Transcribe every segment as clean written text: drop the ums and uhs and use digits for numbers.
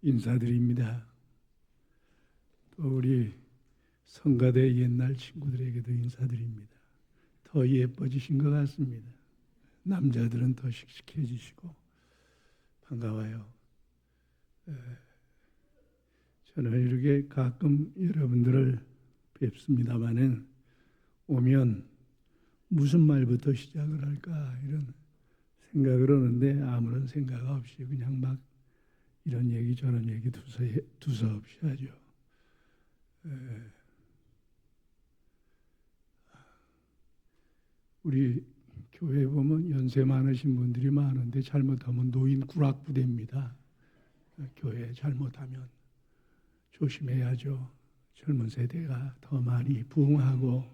인사드립니다. 또 우리 성가대 옛날 친구들에게도 인사드립니다. 더 예뻐지신 것 같습니다. 남자들은 더 씩씩해지시고 반가워요. 저는 이렇게 가끔 여러분들을 뵙습니다마는 오면 무슨 말부터 시작을 할까 이런 생각을 하는데 아무런 생각 없이 그냥 막 이런 얘기 저런 얘기 두서없이 하죠. 우리 교회 보면 연세 많으신 분들이 많은데 잘못하면 노인 구락부대입니다. 교회 잘못하면 조심해야죠. 젊은 세대가 더 많이 부흥하고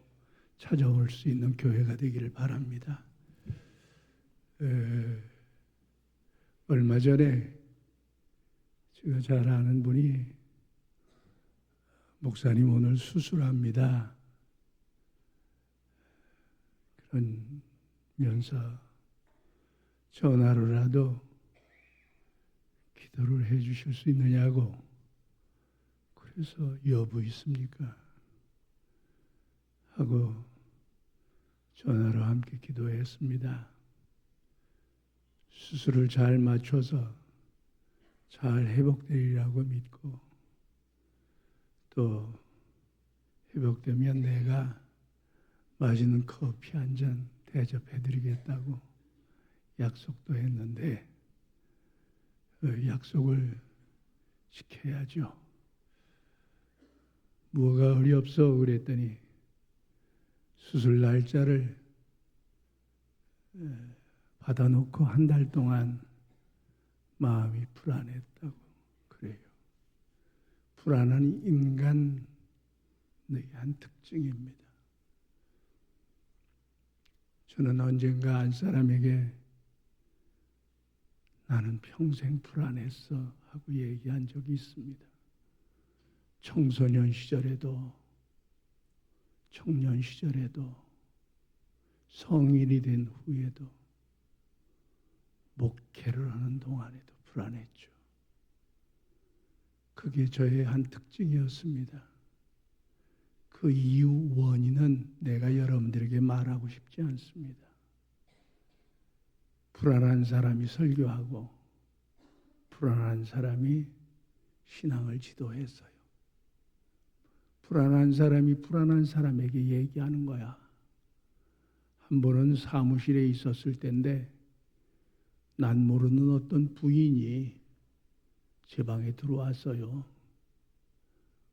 찾아올 수 있는 교회가 되기를 바랍니다. 얼마 전에 제가 잘 아는 분이 목사님 오늘 수술합니다. 그러면서 전화로라도 기도를 해 주실 수 있느냐고. 그래서 여부 있습니까? 하고 전화로 함께 기도했습니다. 수술을 잘 맞춰서 잘 회복되리라고 믿고 또 회복되면 내가 맛있는 커피 한 잔 대접해드리겠다고 약속도 했는데 약속을 지켜야죠. 뭐가 어렵소 그랬더니 수술 날짜를 받아놓고 한 달 동안 마음이 불안했다고 그래요. 불안한 인간의 한 특징입니다. 저는 언젠가 한 사람에게 나는 평생 불안했어 하고 얘기한 적이 있습니다. 청소년 시절에도 청년 시절에도 성인이 된 후에도 목회를 하는 동안에도 불안했죠. 그게 저의 한 특징이었습니다. 그 이유 원인은 내가 여러분들에게 말하고 싶지 않습니다. 불안한 사람이 설교하고 불안한 사람이 신앙을 지도했어요. 불안한 사람이 불안한 사람에게 얘기하는 거야. 한 번은 사무실에 있었을 때인데 난 모르는 어떤 부인이 제 방에 들어왔어요.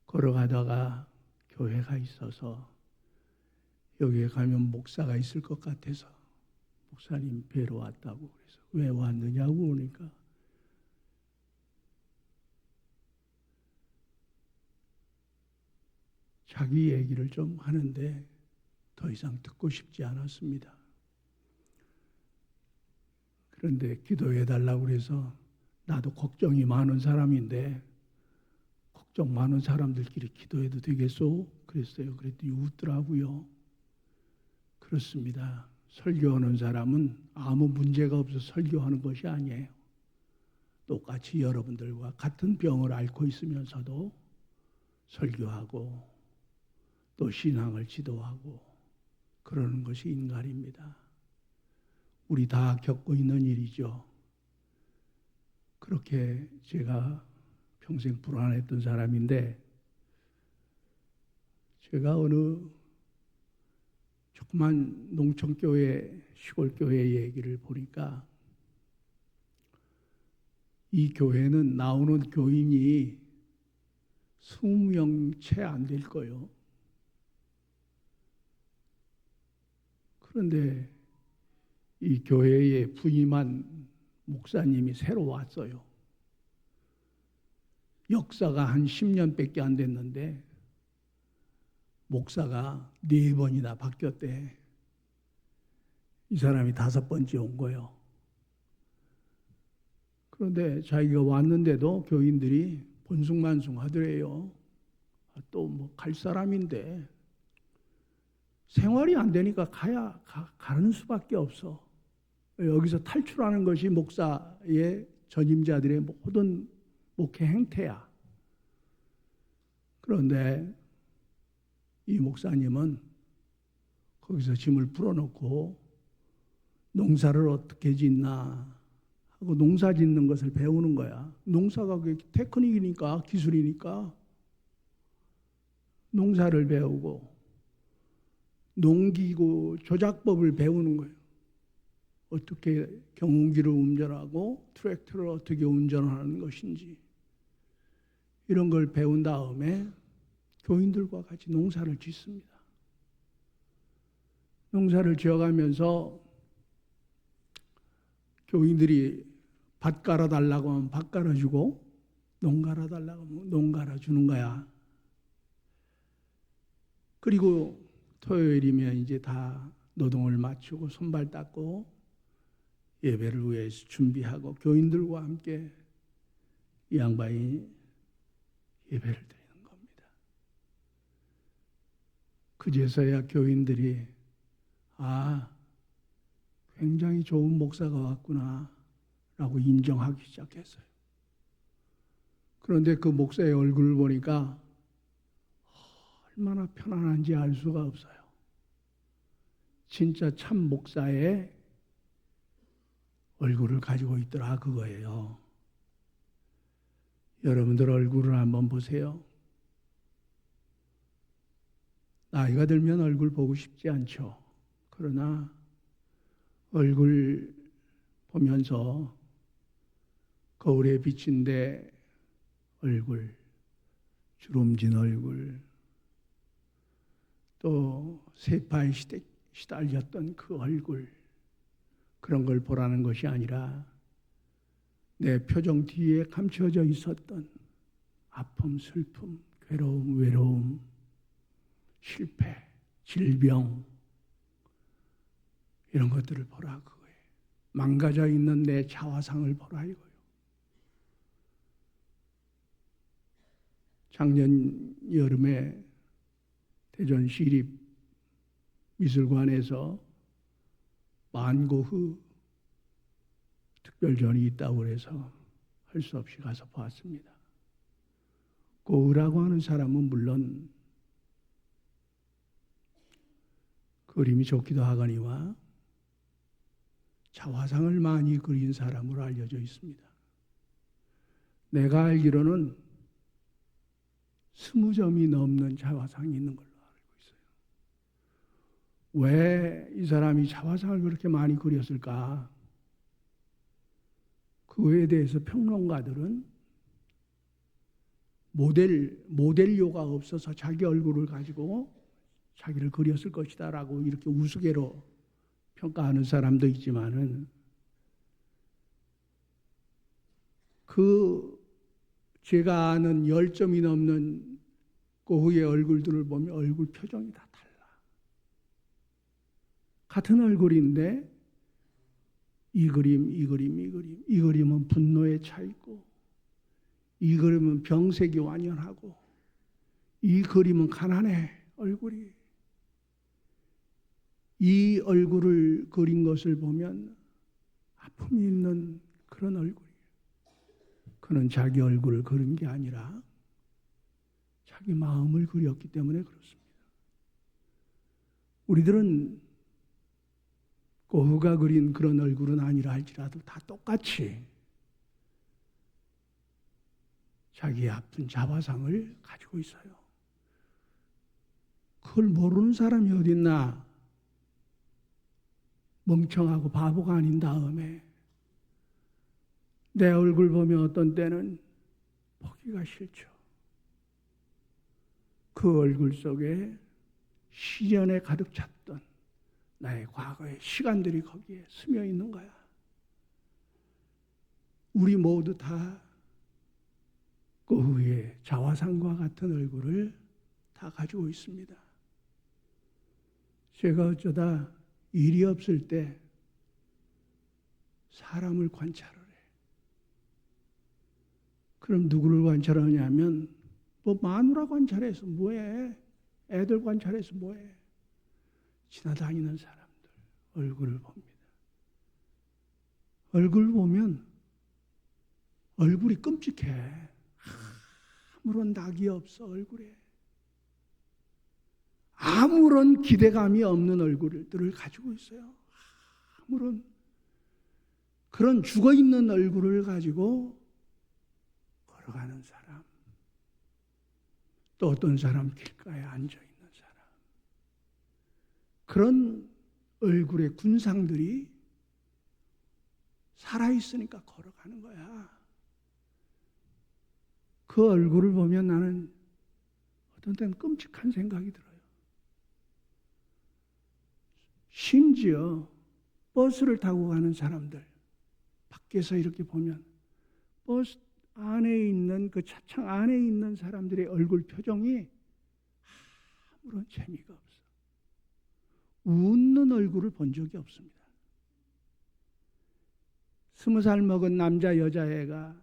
걸어가다가 교회가 있어서 여기에 가면 목사가 있을 것 같아서 목사님 뵈러 왔다고. 그래서 왜 왔느냐고 그러니까 자기 얘기를 좀 하는데 더 이상 듣고 싶지 않았습니다. 그런데 기도해달라고 그래서 나도 걱정이 많은 사람인데 걱정 많은 사람들끼리 기도해도 되겠소? 그랬어요. 그랬더니 웃더라고요. 그렇습니다. 설교하는 사람은 아무 문제가 없어 설교하는 것이 아니에요. 똑같이 여러분들과 같은 병을 앓고 있으면서도 설교하고 또 신앙을 지도하고 그러는 것이 인간입니다. 우리 다 겪고 있는 일이죠. 그렇게 제가 평생 불안했던 사람인데 제가 어느 조그만 농촌교회, 시골교회 얘기를 보니까 이 교회는 나오는 교인이 20명 채 안 될 거예요. 그런데 이 교회에 부임한 목사님이 새로 왔어요. 역사가 한 10년밖에 안 됐는데 목사가 4번이나 바뀌었대. 이 사람이 5번째 온 거예요. 그런데 자기가 왔는데도 교인들이 본숭만숭 하더래요. 또 뭐 갈 사람인데 생활이 안 되니까 가는 수밖에 없어. 여기서 탈출하는 것이 목사의 전임자들의 모든 목회 행태야. 그런데 이 목사님은 거기서 짐을 풀어놓고 농사를 어떻게 짓나 하고 농사 짓는 것을 배우는 거야. 농사가 그게 테크닉이니까, 기술이니까 농사를 배우고 농기구 조작법을 배우는 거예요. 어떻게 경운기를 운전하고 트랙터를 어떻게 운전하는 것인지 이런 걸 배운 다음에 교인들과 같이 농사를 짓습니다. 농사를 지어가면서 교인들이 밭 갈아달라고 하면 밭 갈아주고 농 갈아달라고 하면 농 갈아주는 거야. 그리고 토요일이면 이제 다 노동을 마치고 손발 닦고 예배를 위해서 준비하고 교인들과 함께 이 양반이 예배를 드리는 겁니다. 그제서야 교인들이 굉장히 좋은 목사가 왔구나 라고 인정하기 시작했어요. 그런데 그 목사의 얼굴을 보니까 얼마나 편안한지 알 수가 없어요. 진짜 참 목사의 얼굴을 가지고 있더라 그거예요. 여러분들 얼굴을 한번 보세요. 나이가 들면 얼굴 보고 싶지 않죠. 그러나 얼굴 보면서 거울에 비친 데 얼굴, 주름진 얼굴, 또 세파에 시달렸던 그 얼굴, 그런 걸 보라는 것이 아니라 내 표정 뒤에 감춰져 있었던 아픔, 슬픔, 괴로움, 외로움, 실패, 질병 이런 것들을 보라 그거예요. 망가져 있는 내 자화상을 보라 이거예요. 작년 여름에 대전 시립 미술관에서 만고흐 특별전이 있다고 해서 할 수 없이 가서 보았습니다. 고흐라고 하는 사람은 물론 그림이 좋기도 하거니와 자화상을 많이 그린 사람으로 알려져 있습니다. 내가 알기로는 20점이 넘는 자화상이 있는 걸로 알고 있어요. 왜 이 사람이 자화상을 그렇게 많이 그렸을까? 그에 대해서 평론가들은 모델료가 없어서 자기 얼굴을 가지고 자기를 그렸을 것이다 라고 이렇게 우스개로 평가하는 사람도 있지만은 제가 아는 10점이 넘는 고흐의 얼굴들을 보면 얼굴 표정이 다 달라. 같은 얼굴인데 이 그림은 분노에 차 있고 이 그림은 병색이 완연하고 이 그림은 가난해 얼굴이. 이 얼굴을 그린 것을 보면 아픔이 있는 그런 얼굴이에요. 그는 자기 얼굴을 그린 게 아니라 자기 마음을 그렸기 때문에 그렇습니다. 우리들은 고흐가 그린 그런 얼굴은 아니라 할지라도 다 똑같이 자기의 아픈 자화상을 가지고 있어요. 그걸 모르는 사람이 어딨나? 멍청하고 바보가 아닌 다음에 내 얼굴 보면 어떤 때는 보기가 싫죠. 그 얼굴 속에 시련에 가득 찼던 나의 과거의 시간들이 거기에 스며 있는 거야. 우리 모두 다 고흐의 자화상과 같은 얼굴을 다 가지고 있습니다. 제가 어쩌다 일이 없을 때 사람을 관찰을 해. 그럼 누구를 관찰하냐면 마누라 관찰해서 뭐해? 애들 관찰해서 뭐해? 지나다니는 사람들 얼굴을 봅니다. 얼굴 보면 얼굴이 끔찍해. 아무런 낙이 없어, 얼굴에. 아무런 기대감이 없는 얼굴들을 가지고 있어요. 아무런 그런 죽어있는 얼굴을 가지고 걸어가는 사람. 또 어떤 사람 길가에 앉아있는 사람. 그런 얼굴의 군상들이 살아있으니까 걸어가는 거야. 그 얼굴을 보면 나는 어떤 때는 끔찍한 생각이 들어요. 심지어 버스를 타고 가는 사람들, 밖에서 이렇게 보면 버스 안에 있는 그 차창 안에 있는 사람들의 얼굴 표정이 아무런 재미가 없어. 웃는 얼굴을 본 적이 없습니다. 20살 먹은 남자 여자애가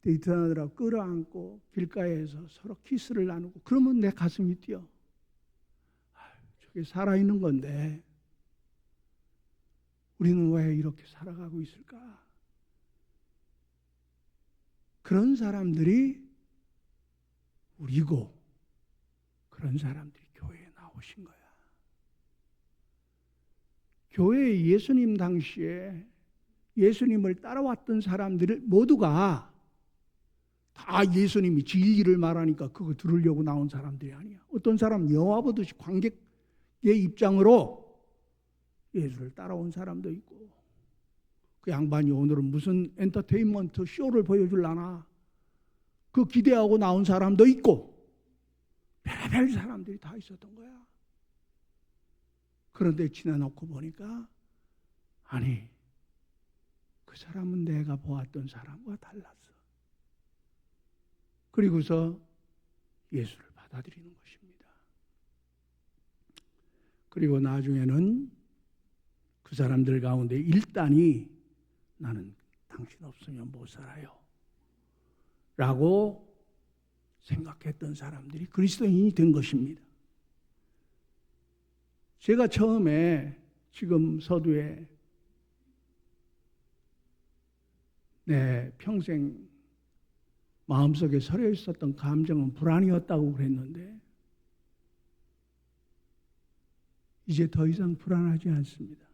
데이트하느라고 끌어안고 길가에서 서로 키스를 나누고 그러면 내 가슴이 뛰어. 저게 살아있는 건데 우리는 왜 이렇게 살아가고 있을까? 그런 사람들이 우리고 그런 사람들이 교회에 나오신 거야. 교회에 예수님 당시에 예수님을 따라왔던 사람들 모두가 다 예수님이 진리를 말하니까 그거 들으려고 나온 사람들이 아니야. 어떤 사람 영화 보듯이 관객의 입장으로 예수를 따라온 사람도 있고, 그 양반이 오늘은 무슨 엔터테인먼트 쇼를 보여줄라나 그 기대하고 나온 사람도 있고, 별별 사람들이 다 있었던 거야. 그런데 지나놓고 보니까 아니, 그 사람은 내가 보았던 사람과 달랐어. 그리고서 예수를 받아들이는 것입니다. 그리고 나중에는 그 사람들 가운데 일단이 나는 당신 없으면 못 살아요 라고 생각했던 사람들이 그리스도인이 된 것입니다. 제가 처음에 지금 서두에 내 평생 마음속에 서려 있었던 감정은 불안이었다고 그랬는데 이제 더 이상 불안하지 않습니다.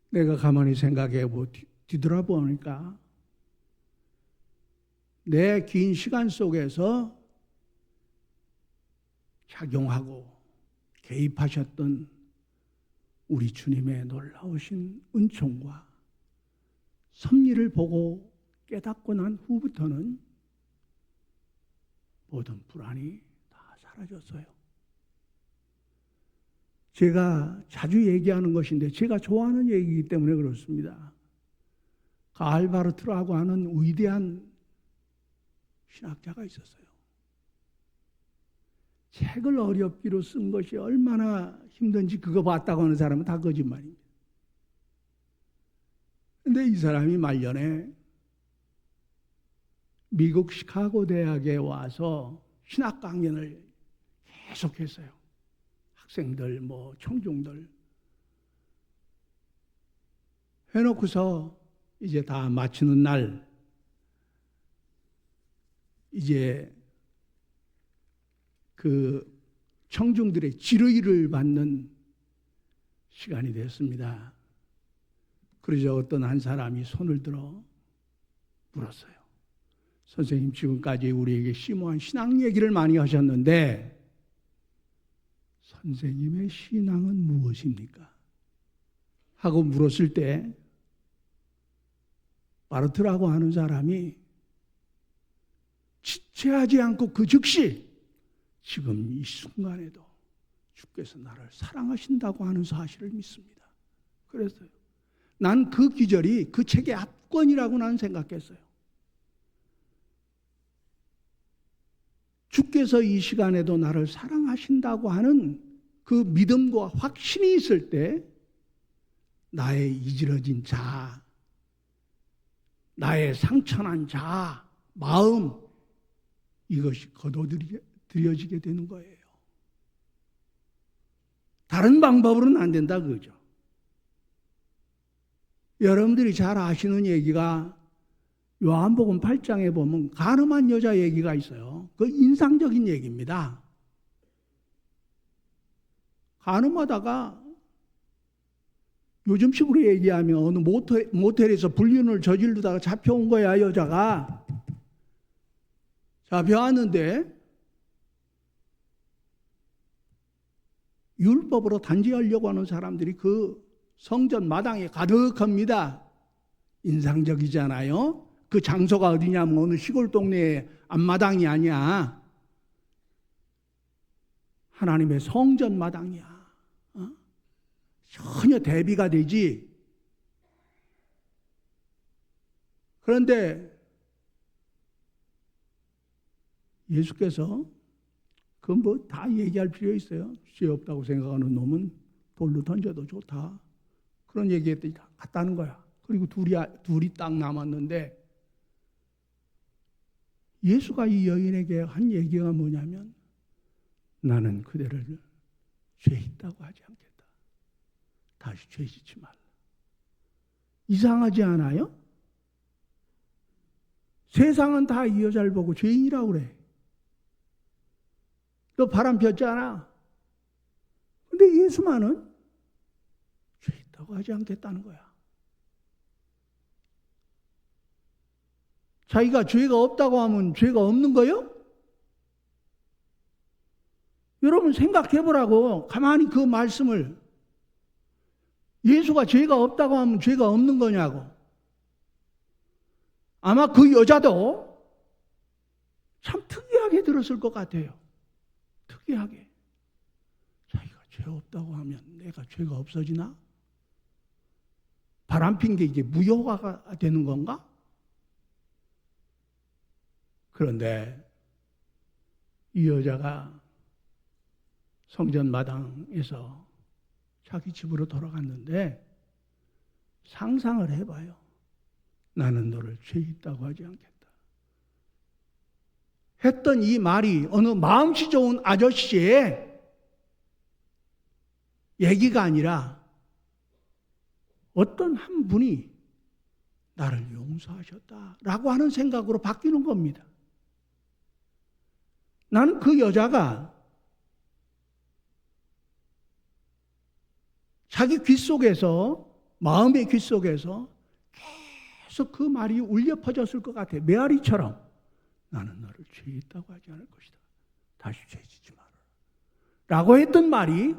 내가 가만히 생각해보고 뒤돌아보니까 내 긴 시간 속에서 작용하고 개입하셨던 우리 주님의 놀라우신 은총과 섭리를 보고 깨닫고 난 후부터는 모든 불안이 다 사라졌어요. 제가 자주 얘기하는 것인데 제가 좋아하는 얘기이기 때문에 그렇습니다. 가을 바르트라고 하는 위대한 신학자가 있었어요. 책을 어렵기로 쓴 것이 얼마나 힘든지 그거 봤다고 하는 사람은 다 거짓말입니다. 그런데 이 사람이 말년에 미국 시카고 대학에 와서 신학 강연을 계속했어요. 학생들, 청중들 해놓고서 이제 다 마치는 날, 이제 그 청중들의 질의를 받는 시간이 됐습니다. 그러자 어떤 한 사람이 손을 들어 물었어요. 선생님, 지금까지 우리에게 심오한 신앙 얘기를 많이 하셨는데 선생님의 신앙은 무엇입니까? 하고 물었을 때 바르트라고 하는 사람이 지체하지 않고 그 즉시 지금 이 순간에도 주께서 나를 사랑하신다고 하는 사실을 믿습니다. 그랬어요. 난 그 기절이 그 책의 압권이라고 나는 생각했어요. 주께서 이 시간에도 나를 사랑하신다고 하는 그 믿음과 확신이 있을 때 나의 이지러진 자아, 나의 상처난 자아, 마음, 이것이 거둬들여지게 되는 거예요. 다른 방법으로는 안 된다 그거죠. 여러분들이 잘 아시는 얘기가 요한복음 8장에 보면 가늠한 여자 얘기가 있어요. 그 인상적인 얘기입니다. 가늠하다가 요즘식으로 얘기하면 어느 모텔에서 불륜을 저지르다가 잡혀온 거야, 여자가. 잡혀왔는데 율법으로 단죄하려고 하는 사람들이 그 성전 마당에 가득합니다. 인상적이잖아요. 그 장소가 어디냐면 어느 시골 동네의 앞마당이 아니야. 하나님의 성전 마당이야. 전혀 대비가 되지. 그런데 예수께서 그 뭐 다 얘기할 필요 있어요. 죄 없다고 생각하는 놈은 돌로 던져도 좋다. 그런 얘기했더니 갔다는 거야. 그리고 둘이 딱 남았는데 예수가 이 여인에게 한 얘기가 뭐냐면 나는 그대를 죄 있다고 하지 않겠다. 다시 죄 짓지 말라. 이상하지 않아요? 세상은 다 이 여자를 보고 죄인이라고 그래. 너 바람 폈잖아. 근데 예수만은 죄 있다고 하지 않겠다는 거야. 자기가 죄가 없다고 하면 죄가 없는 거요? 여러분 생각해 보라고. 가만히 그 말씀을. 예수가 죄가 없다고 하면 죄가 없는 거냐고. 아마 그 여자도 참 특이하게 들었을 것 같아요. 특이하게. 자기가 죄 없다고 하면 내가 죄가 없어지나? 바람핀 게 이게 무효화가 되는 건가? 그런데 이 여자가 성전 마당에서 자기 집으로 돌아갔는데 상상을 해봐요. 나는 너를 죄 있다고 하지 않겠다. 했던 이 말이 어느 마음씨 좋은 아저씨의 얘기가 아니라 어떤 한 분이 나를 용서하셨다라고 하는 생각으로 바뀌는 겁니다. 나는 그 여자가 자기 귀 속에서, 마음의 귀 속에서 계속 그 말이 울려 퍼졌을 것 같아요. 메아리처럼. 나는 너를 죄 있다고 하지 않을 것이다. 다시 죄 짓지 마라. 라고 했던 말이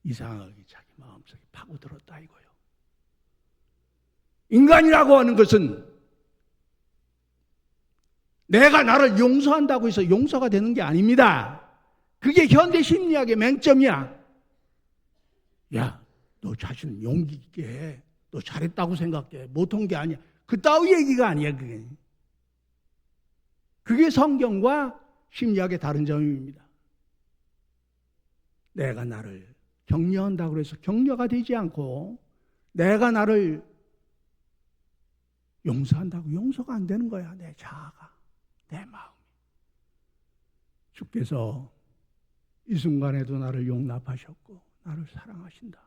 이상하게 자기 마음속에 파고들었다 이거예요. 인간이라고 하는 것은 내가 나를 용서한다고 해서 용서가 되는 게 아닙니다. 그게 현대 심리학의 맹점이야. 야, 너 자신은 용기 있게 해. 너 잘했다고 생각해. 못한 게 아니야. 그따위 얘기가 아니야, 그게. 그게 성경과 심리학의 다른 점입니다. 내가 나를 격려한다고 해서 격려가 되지 않고 내가 나를 용서한다고 용서가 안 되는 거야. 내 자아가, 내 마음이. 주께서 이 순간에도 나를 용납하셨고 나를 사랑하신다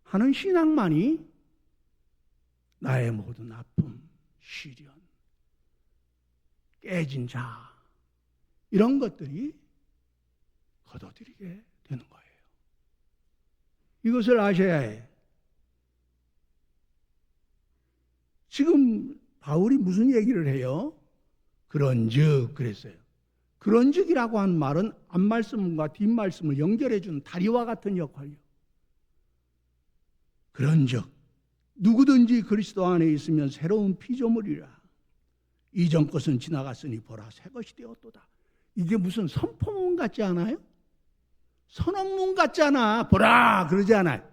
하는 신앙만이 나의 모든 아픔, 시련, 깨진 자아 이런 것들이 거둬들이게 되는 거예요. 이것을 아셔야 해. 지금 바울이 무슨 얘기를 해요? 그런즉 그랬어요. 그런즉이라고 한 말은 앞말씀과 뒷말씀을 연결해 주는 다리와 같은 역할이요. 그런즉 누구든지 그리스도 안에 있으면 새로운 피조물이라. 이전 것은 지나갔으니 보라 새 것이 되었도다. 이게 무슨 선포문 같지 않아요? 선언문 같잖아. 보라 그러지 않아요?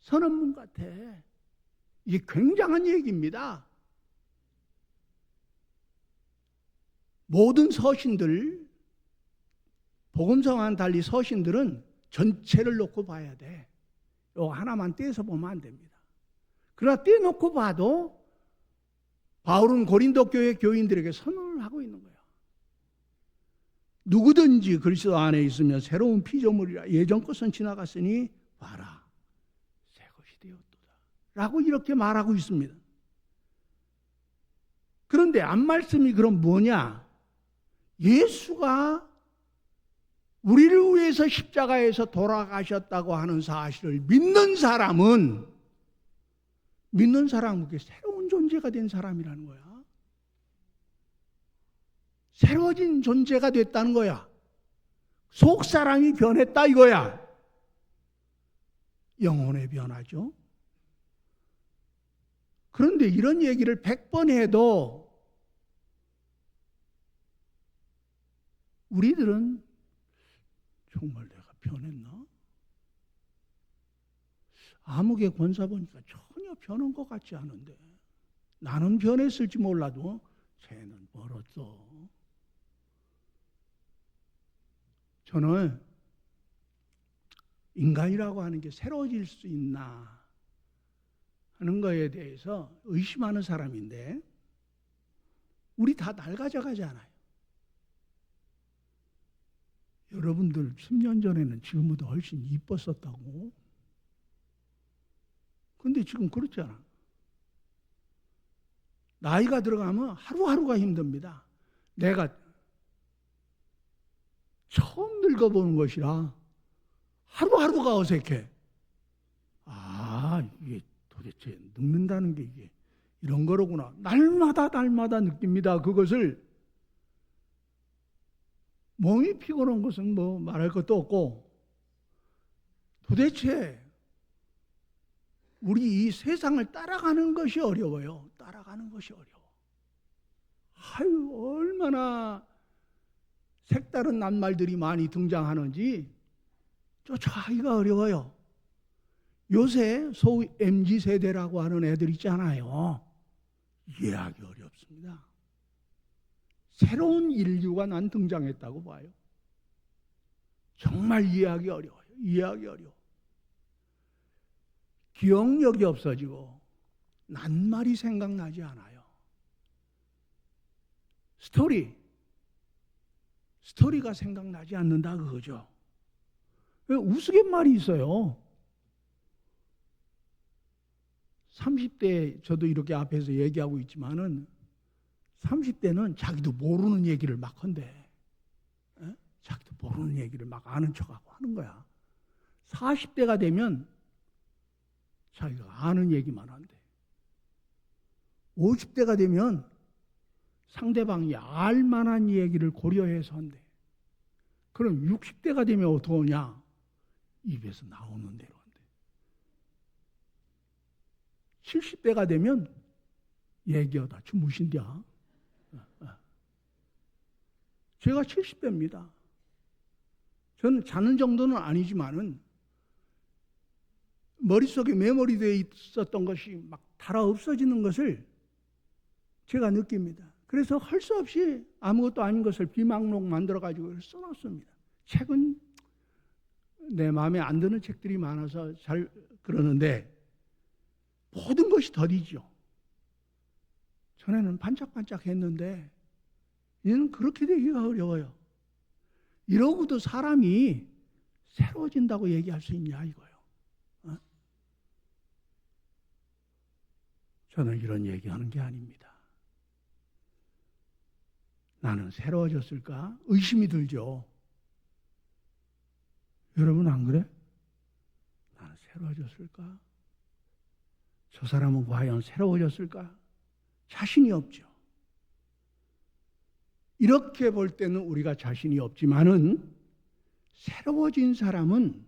선언문 같아. 이게 굉장한 얘기입니다. 모든 서신들, 복음서와는 달리 서신들은 전체를 놓고 봐야 돼. 이거 하나만 떼서 보면 안 됩니다. 그러나 떼놓고 봐도 바울은 고린도 교회 교인들에게 선언을 하고 있는 거예요. 누구든지 그리스도 안에 있으면 새로운 피조물이라. 예전 것은 지나갔으니 봐라 새 것이 되었도다 라고 이렇게 말하고 있습니다. 그런데 앞말씀이 그럼 뭐냐? 예수가 우리를 위해서 십자가에서 돌아가셨다고 하는 사실을 믿는 사람은 그게 새로운 존재가 된 사람이라는 거야. 새로워진 존재가 됐다는 거야. 속 사람이 변했다 이거야. 영혼의 변화죠. 그런데 이런 얘기를 100번 해도 우리들은 정말 내가 변했나? 암흑의 권사 보니까 전혀 변한 것 같지 않은데 나는 변했을지 몰라도 쟤는 멀었어. 저는 인간이라고 하는 게 새로워질 수 있나 하는 거에 대해서 의심하는 사람인데 우리 다 낡아져 가잖아요. 여러분들 10년 전에는 지금보다 훨씬 이뻤었다고. 근데 지금 그렇잖아. 나이가 들어가면 하루하루가 힘듭니다. 내가 처음 늙어보는 것이라 하루하루가 어색해. 아, 이게 도대체 늙는다는 게 이게 이런 거로구나. 날마다 느낍니다. 그것을. 몸이 피곤한 것은 뭐 말할 것도 없고 도대체 우리 이 세상을 따라가는 것이 어려워요. 따라가는 것이 어려워. 아유, 얼마나 색다른 낱말들이 많이 등장하는지 쫓아가기가 어려워요. 요새 소위 MZ세대라고 하는 애들 있잖아요. 이해하기 어렵습니다. 새로운 인류가 난 등장했다고 봐요. 정말 이해하기 어려워요. 이해하기 어려워. 기억력이 없어지고 낱말이 생각나지 않아요. 스토리가 생각나지 않는다 그거죠. 우스갯말이 있어요. 30대 저도 이렇게 앞에서 얘기하고 있지만은 30대는 자기도 모르는 얘기를 막 한대. 자기도 모르는 얘기를 막 아는 척하고 하는 거야. 40대가 되면 자기가 아는 얘기만 한대. 50대가 되면 상대방이 알 만한 얘기를 고려해서 한대. 그럼 60대가 되면 어떡하냐? 입에서 나오는 대로 한대. 70대가 되면 얘기하다 주무신다. 제가 70대입니다. 저는 자는 정도는 아니지만은 머릿속에 메모리되어 있었던 것이 막 달아 없어지는 것을 제가 느낍니다. 그래서 할 수 없이 아무것도 아닌 것을 비망록 만들어가지고 써놨습니다. 책은 내 마음에 안 드는 책들이 많아서 잘 그러는데 모든 것이 더디죠. 전에는 반짝반짝 했는데 이제는 그렇게 되기가 어려워요. 이러고도 사람이 새로워진다고 얘기할 수 있냐 이거예요. 저는 이런 얘기하는 게 아닙니다. 나는 새로워졌을까? 의심이 들죠. 여러분 안 그래? 나는 새로워졌을까? 저 사람은 과연 새로워졌을까? 자신이 없죠. 이렇게 볼 때는 우리가 자신이 없지만은 새로워진 사람은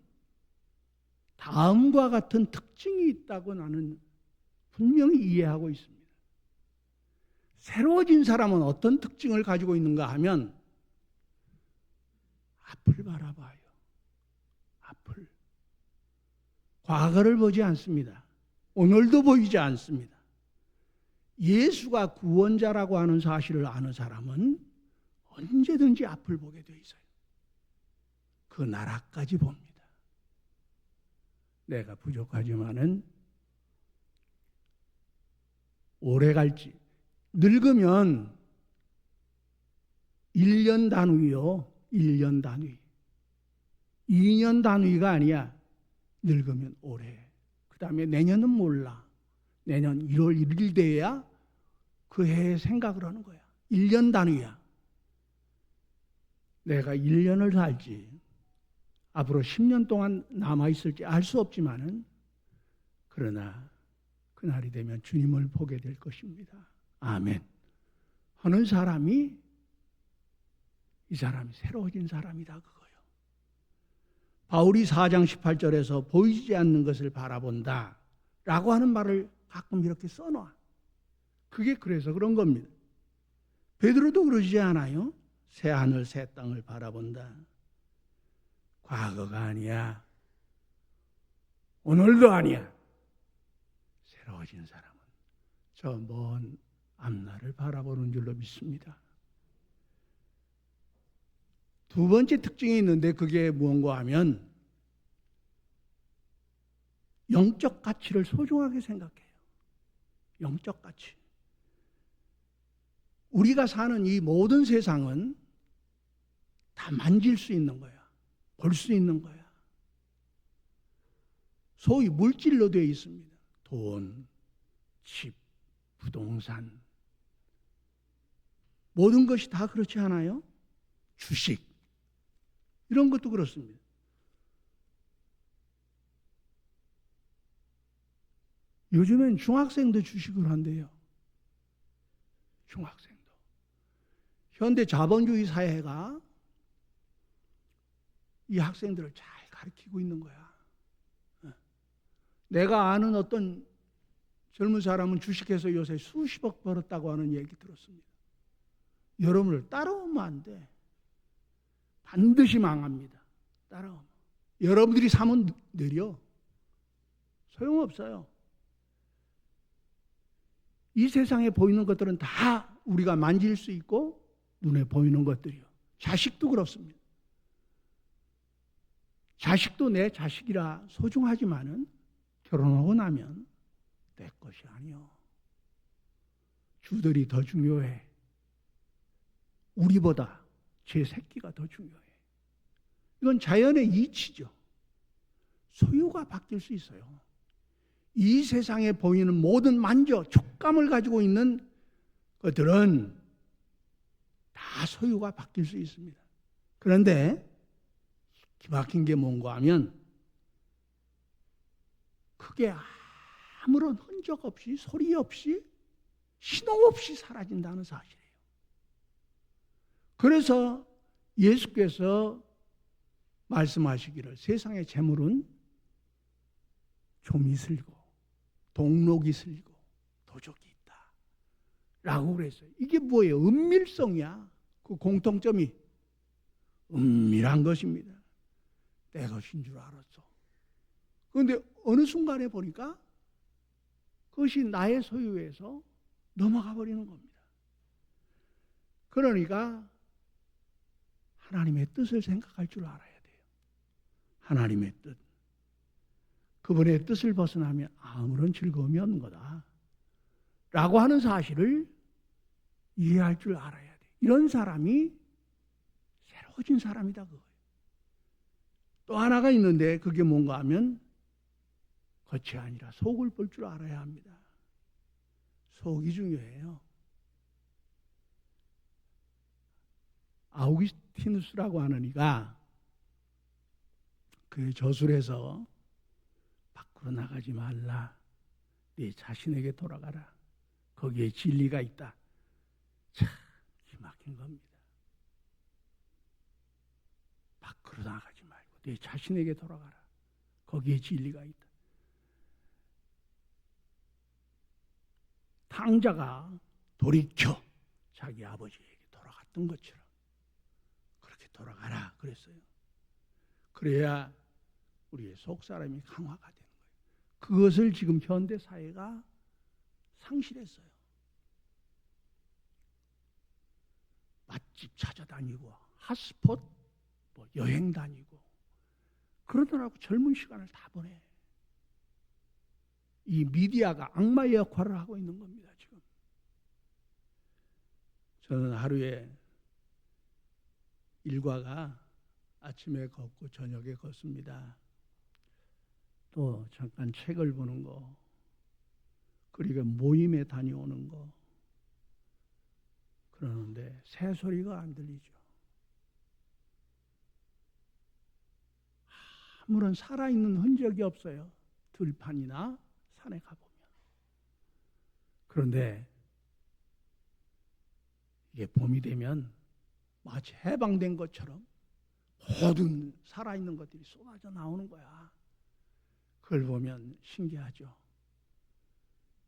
다음과 같은 특징이 있다고 나는 분명히 이해하고 있습니다. 새로워진 사람은 어떤 특징을 가지고 있는가 하면 앞을 바라봐요. 앞을. 과거를 보지 않습니다. 오늘도 보이지 않습니다. 예수가 구원자라고 하는 사실을 아는 사람은 언제든지 앞을 보게 돼 있어요. 그 나라까지 봅니다. 내가 부족하지만은 오래 갈지. 늙으면 1년 단위요. 1년 단위. 2년 단위가 아니야. 늙으면 오래. 그 다음에 내년은 몰라. 내년 1월 1일 돼야 그 해에 생각을 하는 거야. 1년 단위야. 내가 1년을 살지 앞으로 10년 동안 남아있을지 알 수 없지만은 그러나 그날이 되면 주님을 보게 될 것입니다. 아멘. 하는 사람이 이 사람이 새로워진 사람이다 그거요. 바울이 4장 18절에서 보이지 않는 것을 바라본다 라고 하는 말을 가끔 이렇게 써놔. 그게 그래서 그런 겁니다. 베드로도 그러지 않아요? 새 하늘 새 땅을 바라본다. 과거가 아니야. 오늘도 아니야. 새로워진 사람은 저 먼 앞날을 바라보는 줄로 믿습니다. 두 번째 특징이 있는데 그게 무언가 하면 영적 가치를 소중하게 생각해요. 영적 가치. 우리가 사는 이 모든 세상은 다 만질 수 있는 거야. 볼 수 있는 거야. 소위 물질로 되어 있습니다. 돈, 집, 부동산. 모든 것이 다 그렇지 않아요? 주식. 이런 것도 그렇습니다. 요즘엔 중학생도 주식을 한대요. 중학생도. 현대 자본주의 사회가 이 학생들을 잘 가르치고 있는 거야. 내가 아는 어떤 젊은 사람은 주식해서 요새 수십억 벌었다고 하는 얘기 들었습니다. 여러분을 따라오면 안 돼. 반드시 망합니다. 따라오면. 여러분들이 사면 느려. 소용없어요. 이 세상에 보이는 것들은 다 우리가 만질 수 있고 눈에 보이는 것들이요. 자식도 그렇습니다. 자식도 내 자식이라 소중하지만은 결혼하고 나면 내 것이 아니요. 주들이 더 중요해. 우리보다 제 새끼가 더 중요해. 이건 자연의 이치죠. 소유가 바뀔 수 있어요. 이 세상에 보이는 모든 만져, 촉감을 가지고 있는 것들은 다 소유가 바뀔 수 있습니다. 그런데 기막힌 게 뭔가 하면 그게 아무런 흔적 없이 소리 없이 신호 없이 사라진다는 사실이에요. 그래서 예수께서 말씀하시기를 세상의 재물은 좀이 슬고 동록이 슬고 도적이 있다 라고 그랬어요. 이게 뭐예요? 은밀성이야. 그 공통점이 은밀한 것입니다. 내 것인 줄 알았어. 그런데 어느 순간에 보니까 그것이 나의 소유에서 넘어가 버리는 겁니다. 그러니까 하나님의 뜻을 생각할 줄 알아야 돼요. 하나님의 뜻. 그분의 뜻을 벗어나면 아무런 즐거움이 없는 거다 라고 하는 사실을 이해할 줄 알아야 돼요. 이런 사람이 새로워진 사람이다 그거예요. 또 하나가 있는데 그게 뭔가 하면 겉이 아니라 속을 볼 줄 알아야 합니다. 속이 중요해요. 아우구스티누스라고 하는 이가 그 저술에서 밖으로 나가지 말라. 네 자신에게 돌아가라. 거기에 진리가 있다. 참 기막힌 겁니다. 밖으로 나가지 말고 네 자신에게 돌아가라. 거기에 진리가 있다. 탕자가 돌이켜 자기 아버지에게 돌아갔던 것처럼 그렇게 돌아가라 그랬어요. 그래야 우리의 속사람이 강화가 되는 거예요. 그것을 지금 현대 사회가 상실했어요. 맛집 찾아다니고 핫스폿 뭐 여행 다니고 그러더라고. 젊은 시간을 다 보내. 이 미디어가 악마의 역할을 하고 있는 겁니다. 지금 저는 하루에 일과가 아침에 걷고 저녁에 걷습니다. 또 잠깐 책을 보는 거, 그리고 모임에 다녀오는 거, 그러는데 새소리가 안 들리죠. 아무런 살아있는 흔적이 없어요. 들판이나 산에 가보면. 그런데 이게 봄이 되면 마치 해방된 것처럼 모든 살아있는 것들이 쏟아져 나오는 거야. 그걸 보면 신기하죠.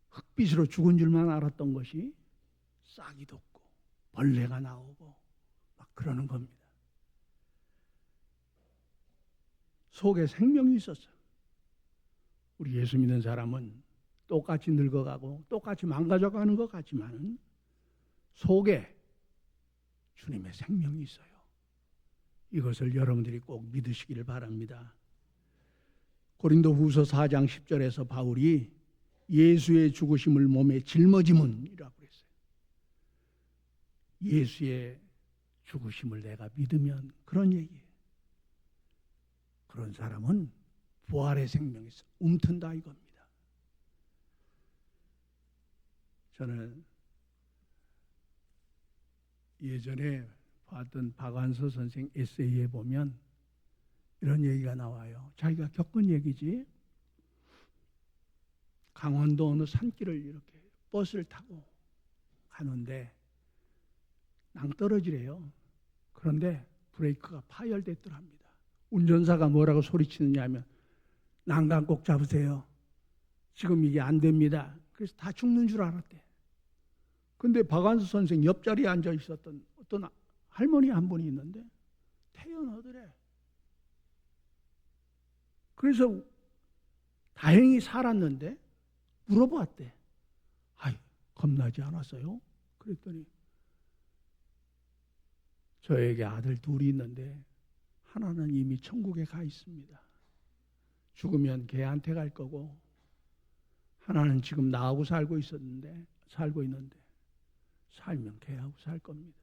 흙빛으로 죽은 줄만 알았던 것이 싹이 돋고 벌레가 나오고 막 그러는 겁니다. 속에 생명이 있었어요. 우리 예수 믿는 사람은 똑같이 늙어가고 똑같이 망가져가는 것 같지만 속에 주님의 생명이 있어요. 이것을 여러분들이 꼭 믿으시기를 바랍니다. 고린도후서 4장 10절에서 바울이 예수의 죽으심을 몸에 짊어짐은이라고 했어요. 예수의 죽으심을 내가 믿으면 그런 얘기예요. 그런 사람은 부활의 생명에서 움튼다 이겁니다. 저는 예전에 봤던 박완서 선생 에세이에 보면 이런 얘기가 나와요. 자기가 겪은 얘기지. 강원도 어느 산길을 이렇게 버스를 타고 가는데 낭떠러지래요. 그런데 브레이크가 파열됐더랍니다. 운전사가 뭐라고 소리치느냐 하면 난간 꼭 잡으세요. 지금 이게 안 됩니다. 그래서 다 죽는 줄 알았대. 근데 박완서 선생 옆자리에 앉아 있었던 어떤 할머니 한 분이 있는데 태연하더래. 그래서 다행히 살았는데 물어봤대. 아이, 겁나지 않았어요? 그랬더니 저에게 아들 둘이 있는데 하나는 이미 천국에 가 있습니다. 죽으면 걔한테 갈 거고 하나는 지금 나하고 살고 있는데 살면 걔하고 살 겁니다.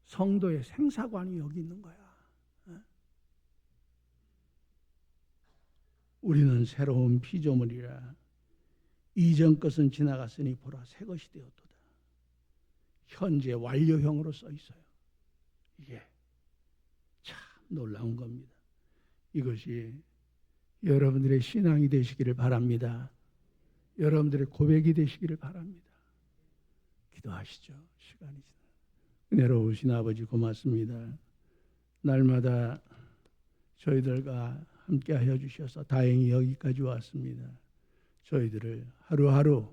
성도의 생사관이 여기 있는 거야. 우리는 새로운 피조물이라 이전 것은 지나갔으니 보라 새 것이 되었도다. 현재 완료형으로 써 있어요. 이게 참 놀라운 겁니다. 이것이 여러분들의 신앙이 되시기를 바랍니다. 여러분들의 고백이 되시기를 바랍니다. 기도하시죠. 시간이 지나. 은혜로우신 아버지 고맙습니다. 날마다 저희들과 함께하여 주셔서 다행히 여기까지 왔습니다. 저희들을 하루하루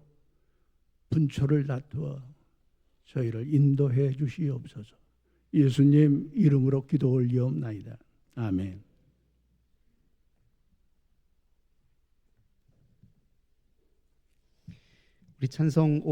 분초를 다투어 저희를 인도해 주시옵소서. 예수님 이름으로 기도 올리옵나이다. 아멘. 우리 찬송